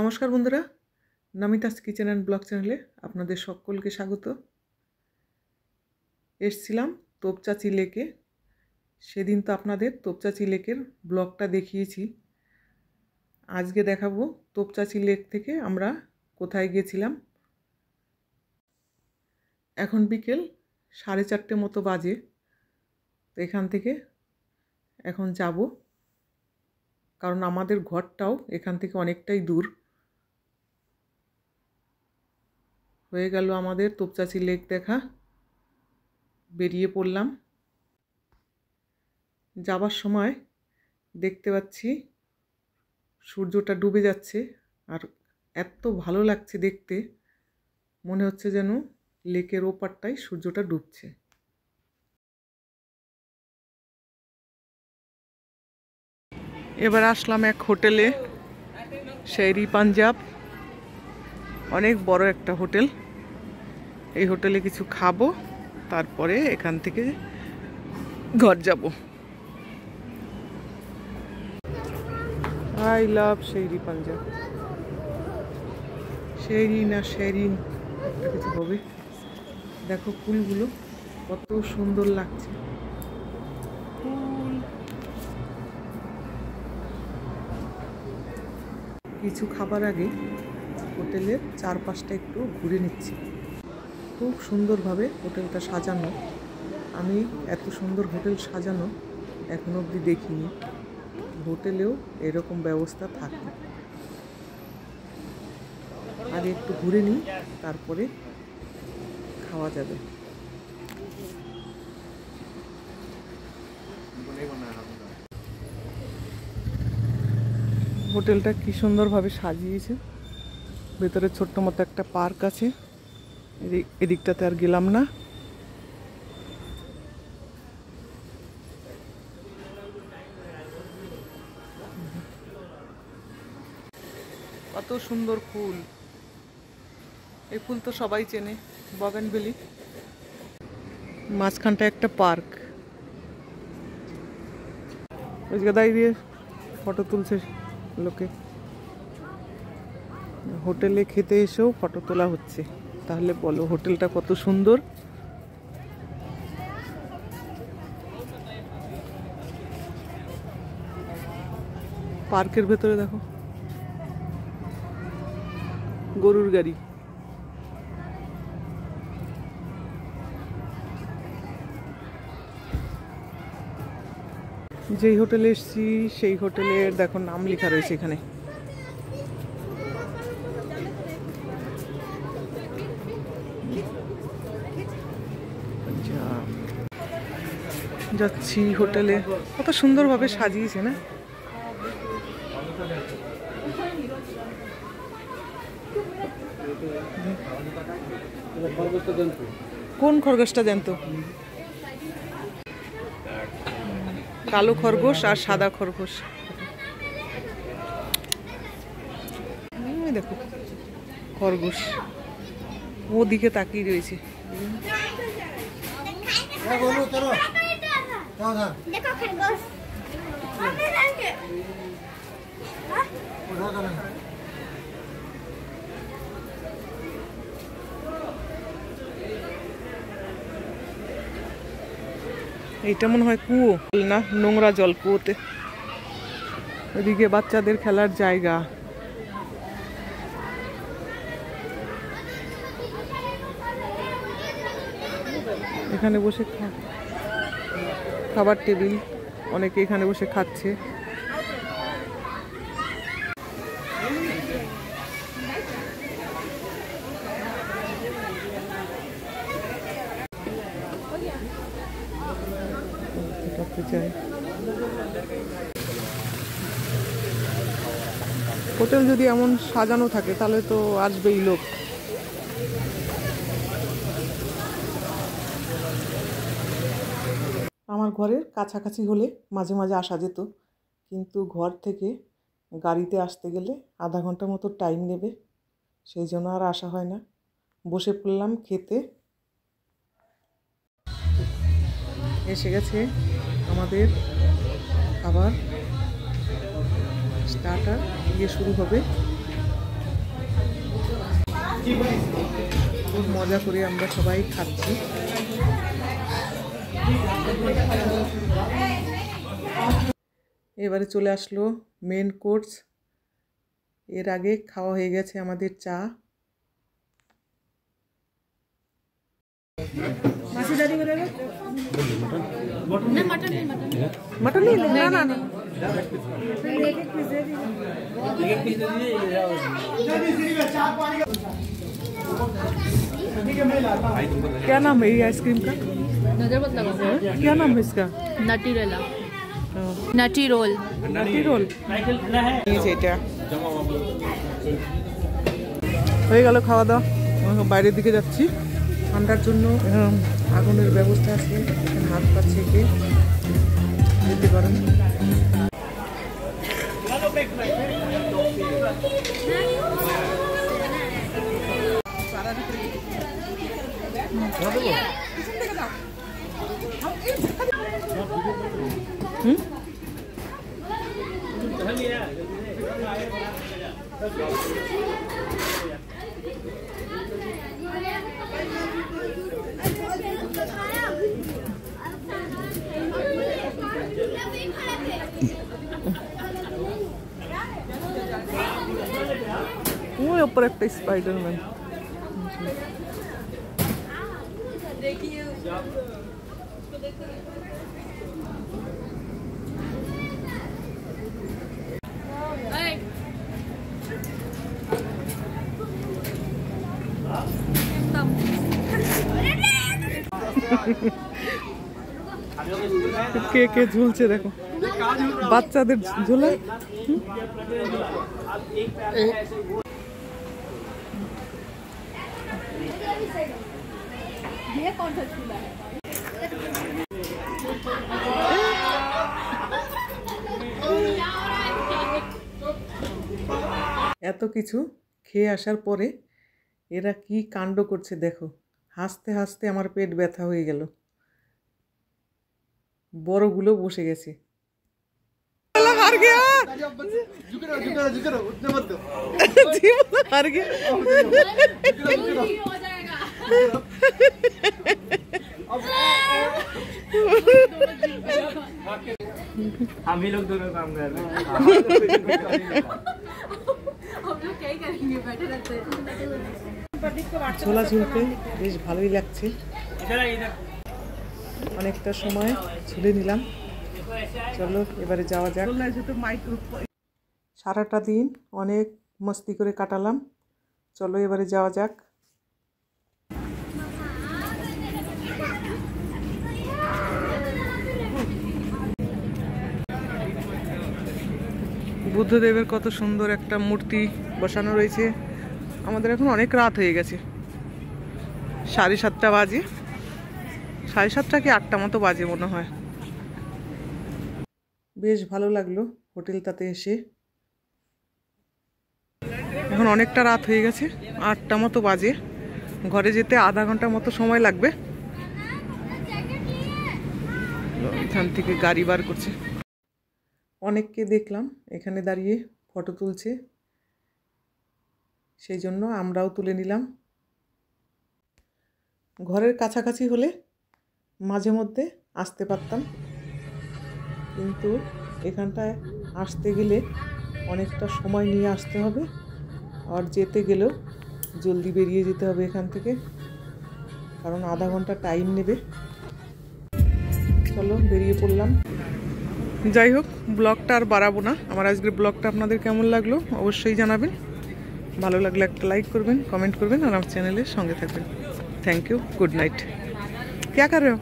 নমস্কার বন্ধুরা, নমিতাস kitchen and blog চ্যানেলে আপনাদের সকলকে স্বাগত। এসছিলাম তোপচাঁচি লেকে। সেদিন তো আপনাদের তোপচাঁচি লেকের ব্লগটা দেখিয়েছি। আজকে দেখাবো তোপচাঁচি লেক থেকে আমরা কোথায় গেছিলাম। এখন বিকেল 4:30 মতো বাজে। তো এখান থেকে এখন যাব, কারণ আমাদের ঘরটাও এখান থেকে অনেকটাই দূর। হয়ে গেল আমাদের তোপচাঁচি লেক দেখা। বেরিয়ে পড়লাম। যাবার সময় দেখতে পাচ্ছি সূর্যটা ডুবে যাচ্ছে, আর এত ভালো লাগছে দেখতে, মনে হচ্ছে যেন লেকের ওপারটাই সূর্যটা ডুবছে। এবার আসলাম এক হোটেলে, শেরি পাঞ্জাব। অনেক বড় একটা হোটেল। এই হোটেলে কিছু খাবো, তারপরে এখান থেকে ঘর যাব। I love Sherry Punjab. শেরি না শেরিন একটা কিছু হবে। দেখো ফুলগুলো কত সুন্দর লাগছে। ফুল কিছু খাবার আগে হোটেলের চারপাশটা একটু ঘুরে নিচ্ছি। খুব সুন্দরভাবে হোটেলটা সাজানো। আমি এত সুন্দর হোটেল সাজানো এখনো অবধি দেখিনি। হোটেলেও এরকম ব্যবস্থা থাকে। আগে একটু ঘুরে নিই, তারপরে খাওয়া যাবে। হোটেলটা কি সুন্দরভাবে সাজিয়েছে। ভেতরে ছোট্ট মতো একটা পার্ক আছে। এদিকটাতে আর গেলাম না। কত সুন্দর ফুল। এই ফুল তো সবাই চেনে, বগেনভেলি। মাঝখানটা একটা পার্ক। ওই জায়গা দাঁড়িয়ে ফটো তুলছে লোকে। হোটেলে খেতে এসেও ফটো তোলা হচ্ছে। তাহলে বলো হোটেলটা কত সুন্দর। পার্কের ভেতরে দেখো গরুর গাড়ি। যেই হোটেলে এসেছি সেই হোটেলের দেখো নাম লেখা রয়েছে এখানে। যাচ্ছি হোটেলে। কত সুন্দরভাবে সাজিয়েছে না। কোন খরগোশটা জানতো? কালো খরগোশ আর সাদা খরগোশ। দেখো খরগোশ ওদিকে তাকিয়ে রয়েছে। এইটা মনে হয় কুয়ো না, নোংরা জল কুয়োতে। ওদিকে বাচ্চাদের খেলার জায়গা। এখানে বসে খাবার টেবিল, অনেকে এখানে বসে খাচ্ছে। হোটেল যদি এমন সাজানো থাকে তাহলে তো আসবেই লোক। আমার ঘরের কাছাকাছি হলে মাঝে মাঝে আসা যেত, কিন্তু ঘর থেকে গাড়িতে আসতে গেলে আধা ঘন্টা মতো টাইম নেবে। সেই জন্য আর আসা হয় না। বসে পড়লাম খেতে। এসে গেছে আমাদের খাবার। স্টার্টার দিয়ে শুরু হবে। খুব মজা করে আমরা সবাই খাচ্ছি। এবারে চলে আসলো মেন কোর্স। এর আগে খাওয়া হয়ে গেছে আমাদের চা। मटन नहीं ना ना ना क्या नाम है ये आइसक्रीम का? नजर मत लगाओ। क्या नाम है इसका? नटी रेला, नटी रोल। নাটি রোল এটা হয়ে গেল খাওয়া দাওয়া। বাইরের দিকে যাচ্ছি ঠান্ডার জন্য। আগুনের ব্যবস্থা আছে, হাত পা ছেঁকে যেতে পারেন। ওই উপর একটা স্পাইডারম্যান। কে কে ঝুলছে দেখো, বাচ্চাদের ঝুলে। এত কিছু খেয়ে আসার পরে এরা কি কাণ্ড করছে দেখো। হাসতে হাসতে আমার পেট ব্যথা হয়ে গেল। বড়গুলো বসে গেছে। हार गया हार गया। हम ही लोग दोनों काम कर रहे हैं। हम लोग क्या ही करेंगे, बैठे रहते हैं। ছোলা ঝুলতে বেশ ভালোই লাগছে। অনেকটা সময় ঝুলে নিলাম। চলো এবারে যাওয়া যাক। সারাটা দিন অনেক মস্তি করে কাটালাম। চলো এবারে যাওয়া যাক। বুদ্ধদেবের কত সুন্দর একটা মূর্তি বসানো রয়েছে। আমাদের এখন অনেক রাত হয়ে গেছে, 7:30 বাজে। 7:30 কি 8টা মতো বাজে মনে হয়। বেশ ভালো লাগলো হোটেলটাতে এসে। এখন অনেকটা রাত হয়ে গেছে, 8টা মতো বাজে। ঘরে যেতে আধা ঘন্টা মতো সময় লাগবে। এখান থেকে গাড়ি বার করছে। অনেককে দেখলাম এখানে দাঁড়িয়ে ফটো তুলছে, সেই জন্য আমরাও তুলে নিলাম। ঘরের কাছাকাছি হলে মাঝে মধ্যে আসতে পারতাম, কিন্তু এখানটায় আসতে গেলে অনেকটা সময় নিয়ে আসতে হবে, আর যেতে গেলেও জলদি বেরিয়ে যেতে হবে এখান থেকে, কারণ আধা ঘন্টা টাইম নেবে। চলো বেরিয়ে পড়লাম। যাই হোক, ব্লগটা আর বাড়াবো না। আমার আজকের ব্লগটা আপনাদের কেমন লাগলো অবশ্যই জানাবেন। ভালো লাগলে একটা লাইক করবেন, কমেন্ট করবেন, আর আমার চ্যানেলের সঙ্গে থাকবেন। Thank you, good night. क्या कर रहे हो?